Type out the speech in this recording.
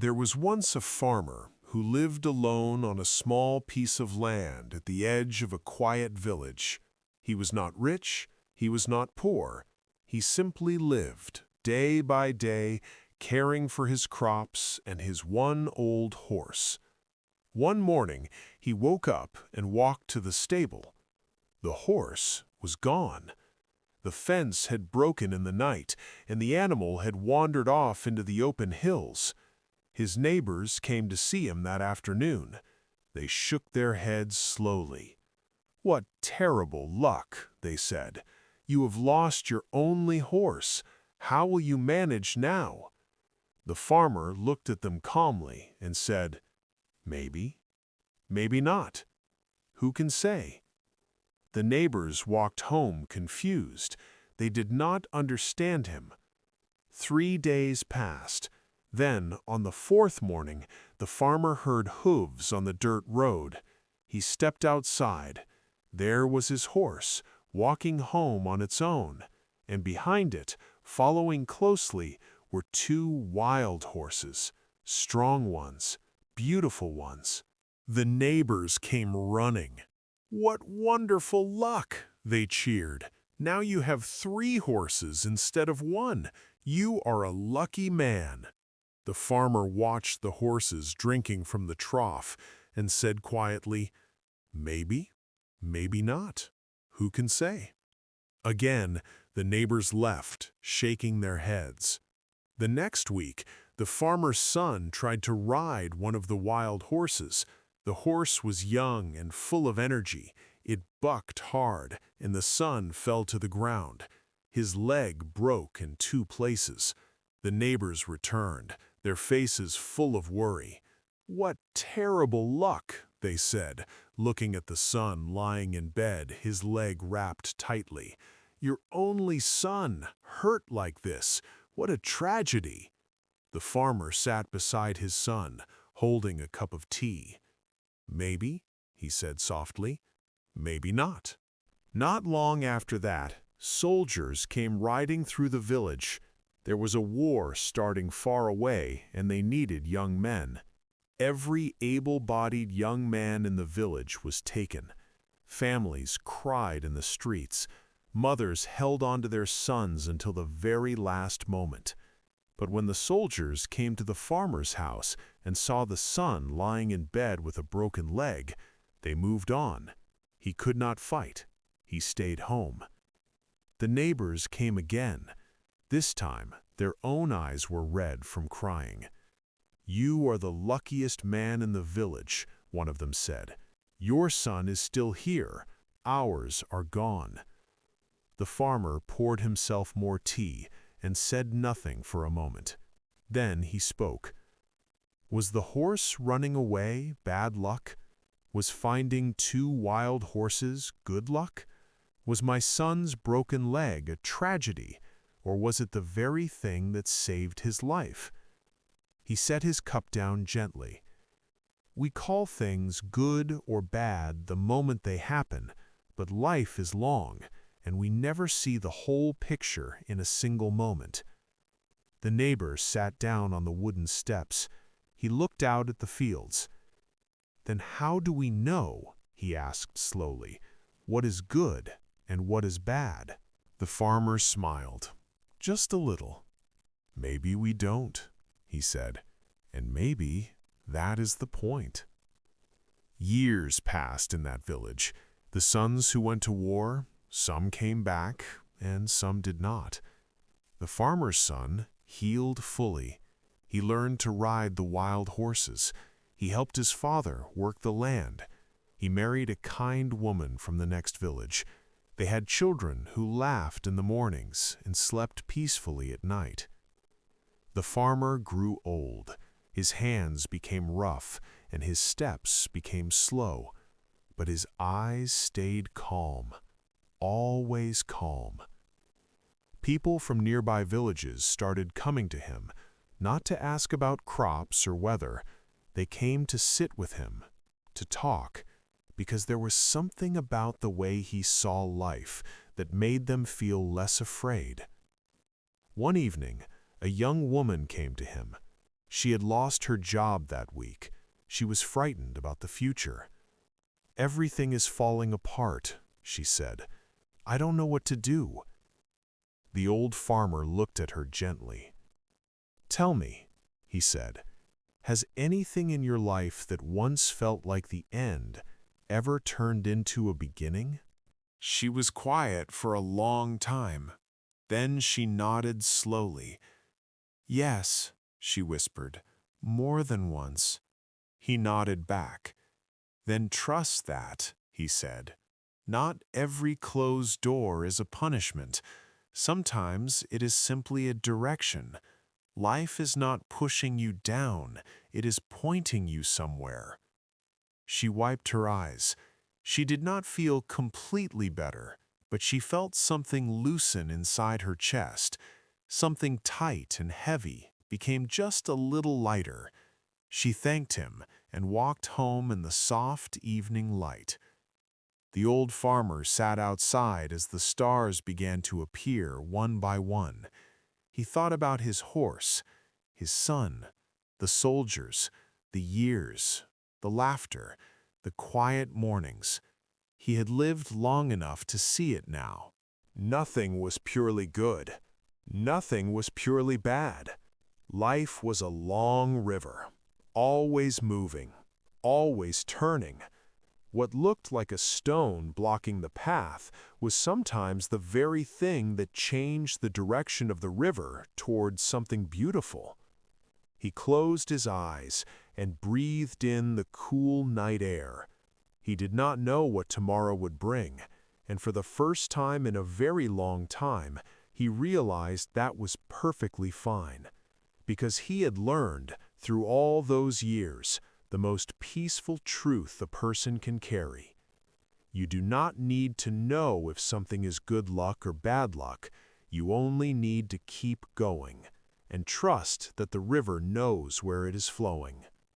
There was once a farmer who lived alone on a small piece of land at the edge of a quiet village. He was not rich, he was not poor. He simply lived, day by day, caring for his crops and his one old horse. One morning, he woke up and walked to the stable. The horse was gone. The fence had broken in the night, and the animal had wandered off into the open hills. His neighbors came to see him that afternoon. They shook their heads slowly. "What terrible luck," they said. "You have lost your only horse. How will you manage now?" The farmer looked at them calmly and said, "Maybe, maybe not. Who can say?" The neighbors walked home confused. They did not understand him. 3 days passed. Then, on the fourth morning, the farmer heard hooves on the dirt road. He stepped outside. There was his horse, walking home on its own, and behind it, following closely, were two wild horses, strong ones, beautiful ones. The neighbors came running. "What wonderful luck!" they cheered. "Now you have 3 horses instead of 1. You are a lucky man." The farmer watched the horses drinking from the trough and said quietly, "Maybe, maybe not. Who can say?" Again, the neighbors left, shaking their heads. The next week, the farmer's son tried to ride one of the wild horses. The horse was young and full of energy. It bucked hard, and the son fell to the ground. His leg broke in 2 places. The neighbors returned, their faces full of worry. "What terrible luck," they said, looking at the son lying in bed, his leg wrapped tightly. "Your only son, hurt like this. What a tragedy." The farmer sat beside his son, holding a cup of tea. "Maybe," he said softly, "maybe not." Not long after that, soldiers came riding through the village. There was a war starting far away, and they needed young men. Every able-bodied young man in the village was taken. Families cried in the streets. Mothers held on to their sons until the very last moment. But when the soldiers came to the farmer's house and saw the son lying in bed with a broken leg, they moved on. He could not fight. He stayed home. The neighbors came again. This time, their own eyes were red from crying. "You are the luckiest man in the village," one of them said. "Your son is still here. Ours are gone." The farmer poured himself more tea and said nothing for a moment. Then he spoke. "Was the horse running away bad luck? Was finding 2 wild horses good luck? Was my son's broken leg a tragedy, or was it the very thing that saved his life?" He set his cup down gently. "We call things good or bad the moment they happen, but life is long, and we never see the whole picture in a single moment." The neighbor sat down on the wooden steps. He looked out at the fields. "Then how do we know," he asked slowly, "what is good and what is bad?" The farmer smiled, just a little. "Maybe we don't," he said, "and maybe that is the point." Years passed in that village. The sons who went to war, some came back, and some did not. The farmer's son healed fully. He learned to ride the wild horses. He helped his father work the land. He married a kind woman from the next village. They had children who laughed in the mornings and slept peacefully at night. The farmer grew old. His hands became rough, and his steps became slow. But his eyes stayed calm, always calm. People from nearby villages started coming to him, not to ask about crops or weather. They came to sit with him, to talk, because there was something about the way he saw life that made them feel less afraid. One evening, a young woman came to him. She had lost her job that week. She was frightened about the future. "Everything is falling apart," she said. "I don't know what to do." The old farmer looked at her gently. "Tell me," he said, "has anything in your life that once felt like the end ever turned into a beginning?" She was quiet for a long time. Then she nodded slowly. "Yes," she whispered, "more than once." He nodded back. "Then trust that," he said. "Not every closed door is a punishment. Sometimes it is simply a direction. Life is not pushing you down, it is pointing you somewhere." She wiped her eyes. She did not feel completely better, but she felt something loosen inside her chest. Something tight and heavy became just a little lighter. She thanked him and walked home in the soft evening light. The old farmer sat outside as the stars began to appear one by one. He thought about his horse, his son, the soldiers, the years, the laughter, the quiet mornings. He had lived long enough to see it now. Nothing was purely good. Nothing was purely bad. Life was a long river, always moving, always turning. What looked like a stone blocking the path was sometimes the very thing that changed the direction of the river towards something beautiful. He closed his eyes and breathed in the cool night air. He did not know what tomorrow would bring, and for the first time in a very long time, he realized that was perfectly fine, because he had learned, through all those years, the most peaceful truth a person can carry. You do not need to know if something is good luck or bad luck. You only need to keep going and trust that the river knows where it is flowing.